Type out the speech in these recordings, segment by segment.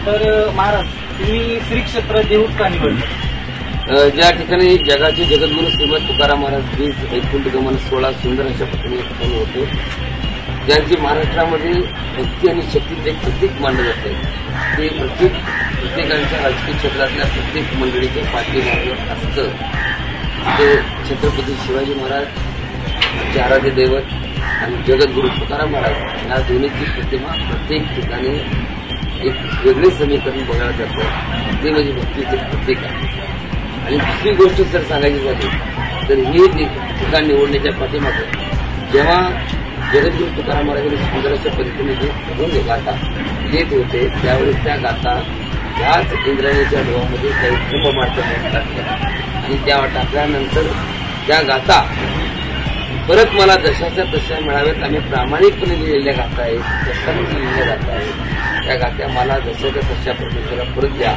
तर महाराज तुम्ही श्री क्षेत्र देऊळ का निवडलं? ज्या ठिकाणी जगाचे जगद्गुरु श्रीमंत तुकाराम महाराज 20 वैकुंठ गमन 16 सुंदर अशा पद्धतीने होते, ज्यांची महाराष्ट्रामध्ये भक्ती आणि शक्तीचे एक प्रतीक मानले जाते, ते प्रत्येकांच्या राजकीय क्षेत्रातल्या प्रत्येक मंडळीच्या पाठीमागे असतं. ते छत्रपती शिवाजी महाराज चे आराध्य दैवत आणि जगद्गुरु तुकाराम महाराज या दोन्हीची प्रतिमा प्रत्येक ठिकाणी एक वेगळे समीकरण बघायला जातं, ते म्हणजे भक्तीचे प्रतीक आहे. आणि दुसरी गोष्ट जर सांगायची झाली तर हे ठिकाण निवडण्याच्या पाठीमागे जेव्हा जगद्गुरु तुकाराम महाराजांनी सुंदर अशा पद्धतीने जे गाथा येत होते, त्यावेळेस त्या गाथा ह्याच इंद्रायणीच्या डोहामध्ये काही कुंभमार्ग टाकल्या आणि त्या टाकल्यानंतर त्या गाथा परत मला जशाच्या तशा मिळाव्यात. आम्ही प्रामाणिकपणे लिहिलेल्या गाथा आहेत, कष्टाने लिहिलेल्या गाथा आहेत. त्या गाथ्या मला जशाच्या तशा परमेश्वराला परत द्या.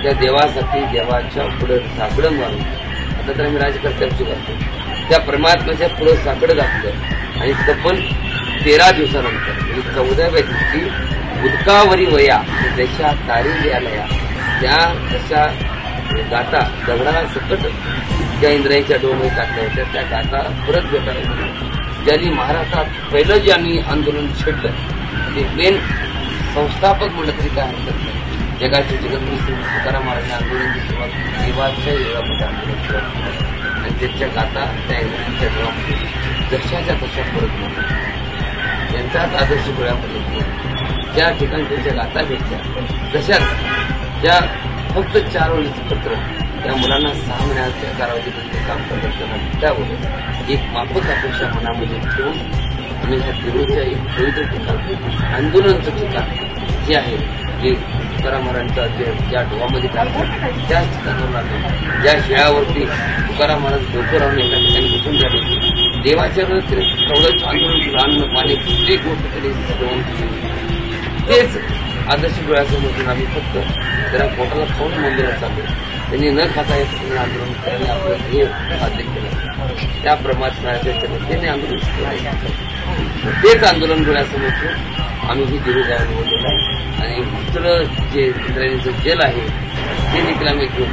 त्या देवासाठी देवाच्या पुढे साकडं मारून, आता तर आम्ही राजकर्त्यांची करतो, त्या परमात्म्याच्या पुढे साकडं घातलं आणि तब्बल 13 दिवसानंतर म्हणजे 14व्या दिवशी उदकावरी वया जशा तारी द्यालया त्या तशा गाथा दगडाला सकट त्या इंद्रायणीच्या डोहामध्ये टाकल्या होत्या. त्या गाथा परत भेटायला ज्यांनी महाराष्ट्रात पहिलं जे आम्ही आंदोलन छेडलं ते मेन संस्थापक म्हणलं तरी काय हरकत नाही. जगाचे जगद्गुरु श्री तुकाराम महाराजांनी आंदोलनाची सुरुवात देवाच्या युगामध्ये आंदोलन सुरुवात आणि त्याच्या गाथा त्या इंद्रायणीच्या डोहामध्ये जशाच्या तशा परत नव्हत्या. त्यांचाच आदर्श डोळ्यामध्ये ज्या ठिकाणी त्यांच्या गाथा भेटल्या तशाच ज्या फक्त 4 ओळीचं पत्र त्या मुलांना 6 महिन्याच्या कालावधीमध्ये काम करत असताना त्यावर एक माफक अपेक्षा मनामध्ये ठेवून आम्ही ह्या देऊळच्या एक पवित्र ठिकाण आंदोलनाचं ठिकाण जे आहे जे तुकाराम महाराजांचा ज्या डोहामध्ये टाकलं त्याच ठिकाणावर लागलं, ज्या शिळावरती तुकाराम महाराज डोकं राहून एका ठिकाणी बसून झाले. देवाच्या तेवढंच आंदोलन अन्न पाणी प्रत्येक गोष्ट तरी तेच आदर्श डोळ्यासमोर आम्ही फक्त जरा पोटाला खाऊन मंदिरात चाललो. त्यांनी न खाता येत आंदोलन करायला आपलं हे साध्य केलं. त्या परमात्म्याच्या त्याने आंदोलन केलं. तेच आंदोलन डोळ्यासमोर ठेवून आम्ही ही देऊळ गाव निवडलेलं आहे आणि दुसरं जे इंद्रायणीचं जेल आहे ते देखील आम्ही घेऊन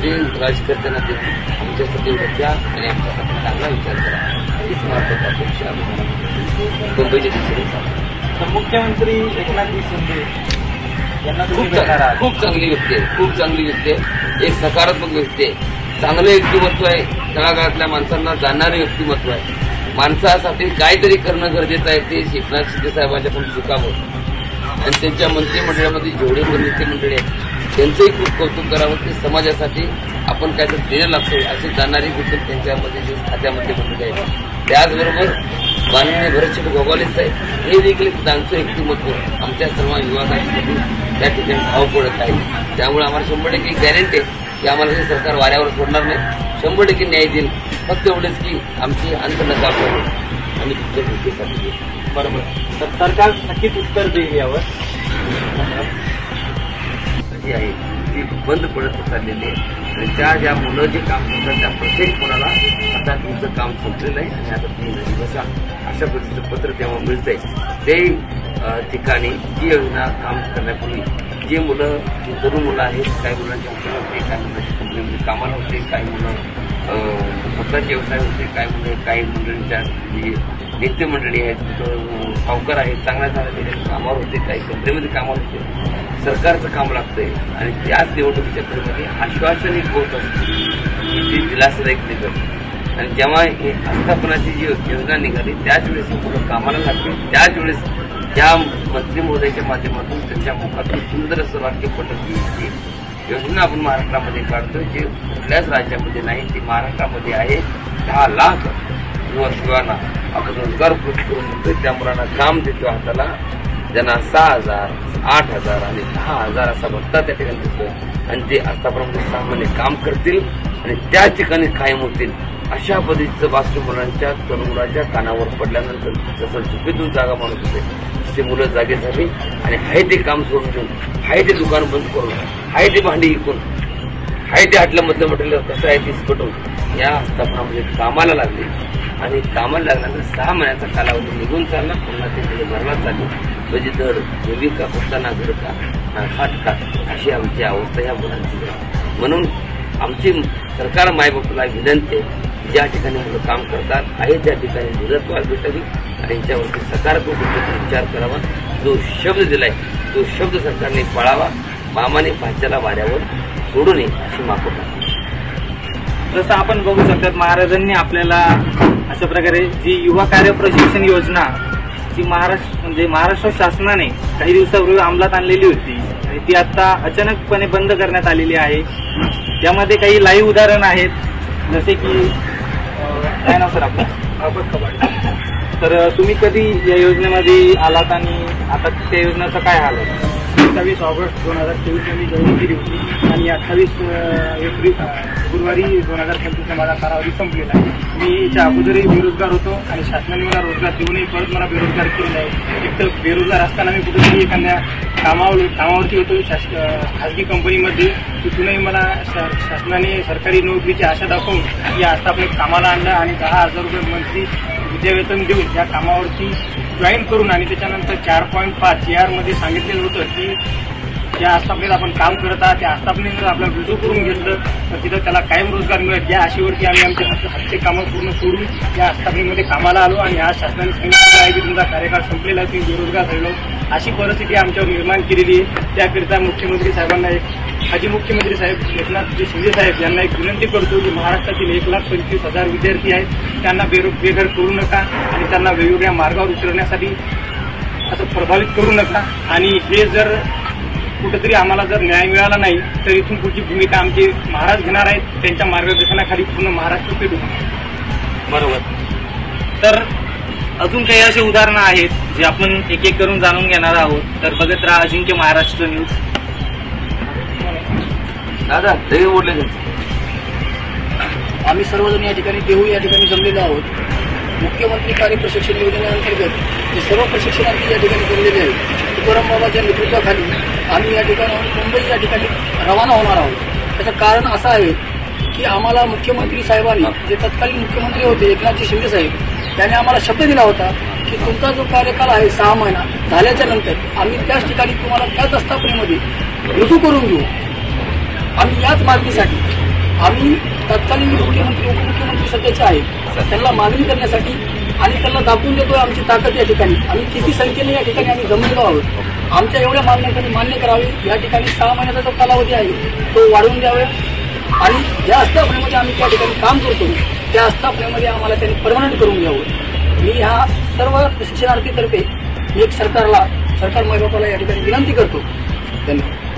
ते राजकर्त्यांना देऊन आमच्यासाठी द्या आणि आमच्यासाठी चांगला विचार करा हीच महत्वाची अपेक्षा मुंबईच्या दिशेने. मुख्यमंत्री एकनाथ शिंदे यांना खूप चांगली व्यक्ती आहे, खूप चांगली व्यक्ती आहे, एक सकारात्मक व्यक्ती आहे, चांगलं व्यक्तिमत्व आहे, तळागाळातल्या माणसांना जाणणारे व्यक्तिमत्व आहे. माणसासाठी काहीतरी करणं गरजेचं आहे ते एकनाथ शिंदे साहेबांच्या पण चुकावं आणि त्यांच्या मंत्रिमंडळामध्ये जेवढे नेते मंडळी आहेत त्यांचंही खूप कौतुक करावं की समाजासाठी आपण काहीतरी देणं लागतो असे जाणणारी देखील त्यांच्यामध्ये जे खात्यामध्ये मंडळी आहेत. त्याचबरोबर माननीय भरतशेठ गोगावले साहेब हे देखील त्यांचं व्यक्तिमत्व आमच्या सर्व विभागांसाठी त्या ठिकाणी भाव पडत आहे. त्यामुळे आम्हाला 100% गॅरंटी आहे की आम्हाला हे सरकार वाऱ्यावर सोडणार नाही, 100% न्याय देईल. फक्त एवढेच की आमची अंत नका पडेल आणि तुमच्या भूकेसाठी. बरोबर, तर सरकार नक्कीच उत्तर देईल यावर. जी आहे ती बंद पडत चाललेली आहे आणि त्या ज्या मुलं जे काम करतात त्या प्रत्येक मुलाला आता तुमचं काम संपलेलं आहे आणि आता तुम्ही घरी बसा अशा पद्धतीचं पत्र तेव्हा मिळतंय. ते ठिकाणी जी योजना काम करण्यापूर्वी जे मुलं जी तरुण मुलं आहेत, काही मुलांच्या हॉटेल होते, काही मुलांच्या कंपनीमध्ये कामाला होते, काही मुलं स्वतःचे व्यवसाय होते, काही मंडळींच्या जी नेते मंडळी आहेत, सावकार आहेत, चांगल्या चांगल्या कामावर होते, काही कंपनीमध्ये कामावर होते. सरकारचं काम लागतंय आणि त्याच निवडणुकीच्या परिमध्ये आश्वासन एक होत असते जी दिलासादायक निघत आणि जेव्हा ही आस्थापनाची जी योजना निघाली त्याच वेळेस मुलं कामाला लागते. त्याच वेळेस त्या मंत्री महोदयाच्या माध्यमातून त्यांच्या मुखातून सुंदर असं वाक्य पडलं की योजना आपण महाराष्ट्रामध्ये काढतोय जे कुठल्याच राज्यामध्ये नाही, ती महाराष्ट्रामध्ये आहे. 10 लाख युवकांना आपण रोजगार उपलब्ध करून देतोय, त्या मुलांना काम देतो हाताला, ज्यांना 6,000, 8,000 आणि 10,000 असा भत्ता त्या ठिकाणी दिसतोय आणि ते आस्थापनामध्ये 6 महिने काम करतील आणि त्या ठिकाणी कायम होतील. अशा पद्धतीचं वाक्य मुलांच्या तरुण मुलांच्या कानावर पडल्यानंतर जसं झोपेतून जागा मानत होते तसे मुलं जागे झाली आणि हाय ते काम सोडून देऊन, हाय ते दुकान बंद करून, हाय ते भांडी विकून, हाय ते हाटलं मधलं म्हटलं कसं आहे ते स्फटून या आस्थापनामध्ये कामाला लागले आणि कामाला लागल्यानंतर 6 महिन्याचा कालावधी निघून चालला. पुन्हा ते मुलं घरला चालले म्हणजे धड का फक्त ना घर का फाटतात अशी आमची अवस्था या मुलांची आहे. म्हणून आमची सरकार मायबापाला विनंती आहे, ज्या ठिकाणी मुलं काम करतात आहे त्या ठिकाणी मुदतवाढ भेटावी आणि यांच्यावरती सकारात्मक विचार करावा. जो शब्द दिलाय तो शब्द सरकारने पाळावा. मामाने भाच्याला वाड्यावर सोडू नये अशी मागणी. जसं आपण बघू शकतात महाराजांनी आपल्याला अशा प्रकारे जी युवा कार्य प्रशिक्षण योजना जी महाराष्ट्र शासनाने काही दिवसापूर्वी अंमलात आणलेली होती आणि ती आता अचानकपणे बंद करण्यात आलेली आहे. त्यामध्ये काही लाईव्ह उदाहरण आहेत, जसे की काय नाव सर आपलं? तर तुम्ही कधी या योजनेमध्ये आलात आणि आता त्या योजनेचा काय हाल आहे? 27 ऑगस्ट 2023 मी जॉईन केली होती आणि 28 एप्रिल गुरुवारी 2025 माझा कालावधी संपलेला आहे. मी याच्या अगोदरही बेरोजगार होतो आणि शासनाने मला रोजगार देऊनही परत मला बेरोजगार केलेला आहे. एक तर बेरोजगार असताना मी कुठेतरी एखाद्या कामावरती होतो खाजगी कंपनीमध्ये, तिथूनही मला शासनाने सरकारी नोकरीची आशा दाखवून या आस्थापनेत कामाला आणलं आणि 10,000 रुपये मंथली विद्यावेतन देऊन या कामावरती जॉईन करून आणि त्याच्यानंतर 4.5 AR मध्ये सांगितलेलं होतं की ज्या आस्थापनेत आपण काम करत आहात त्या आस्थापनेनं आपल्याला रुजू करून घेतलं तर तिथं त्याला कायम रोजगार मिळत. या आशेवरती आम्ही आमचे हातचे कामं पूर्ण सोडून या आस्थापनेमध्ये कामाला आलो आणि आज शासनाने सांगितलं आहे की तुमचा कार्यकाळ संपलेला आहे, तुम्ही बेरोजगार झालो. अशी परिस्थिती आमच्यावर निर्माण केलेली आहे. त्याकरिता मुख्यमंत्री साहेबांना माजी मुख्यमंत्री साहेब एकनाथ शिंदे साहेब यांना एक विनंती करतो की महाराष्ट्रातील 1,25,000 विद्यार्थी आहेत, त्यांना बेघर करू नका आणि त्यांना वेगवेगळ्या मार्गावर उतरण्यासाठी असं प्रभावित करू नका. आणि हे जर कुठेतरी आम्हाला जर न्याय मिळाला नाही तर इथून पुढची भूमिका आमची महाराज घेणार आहेत. त्यांच्या मार्गदर्शनाखाली पूर्ण महाराष्ट्र पेटू. बरोबर. तर अजून काही असे उदाहरणं आहेत जे आपण एक एक करून जाणून घेणार आहोत. तर बघत राहा अजिंक्य महाराष्ट्र न्यूज. दादा ते बोलले आम्ही सर्वजण या ठिकाणी देहू या ठिकाणी जमलेलो आहोत. मुख्यमंत्री कार्य प्रशिक्षण योजनेअंतर्गत जे सर्व प्रशिक्षणार्थी या ठिकाणी जमलेले आहेत, तुकाराम बाबाच्या नेतृत्वाखाली आम्ही या ठिकाणी मुंबई या ठिकाणी रवाना होणार आहोत. त्याचं कारण असं आहे की आम्हाला मुख्यमंत्री साहेबांनी, जे तत्कालीन मुख्यमंत्री होते एकनाथजी शिंदे साहेब, त्यांनी आम्हाला शब्द दिला होता की तुमचा जो कार्यकाल आहे 6 महिना झाल्याच्या नंतर आम्ही त्याच ठिकाणी तुम्हाला त्याच आस्थापनेमध्ये रुजू करून घेऊ. आम्ही याच मागणीसाठी आम्ही तत्कालीन मुख्यमंत्री उपमुख्यमंत्री सध्याचे आहेत त्यांना मागणी करण्यासाठी आणि त्यांना दाखवून देतोय आमची ताकद या ठिकाणी. आम्ही किती संख्येने या ठिकाणी आम्ही जमलेलो आहोत. आमच्या एवढ्या मागण्या त्यांनी मान्य करावी. या ठिकाणी 6 महिन्याचा जो कालावधी आहे तो वाढवून द्यावा आणि ज्या आस्थापनेमध्ये आम्ही त्या ठिकाणी काम करतो त्या आस्थापनेमध्ये आम्हाला त्यांनी परमनंट करून घ्यावं. मी ह्या सर्व प्रशिक्षणार्थीतर्फे एक सरकार मायबापाला या ठिकाणी विनंती करतो. धन्यवाद.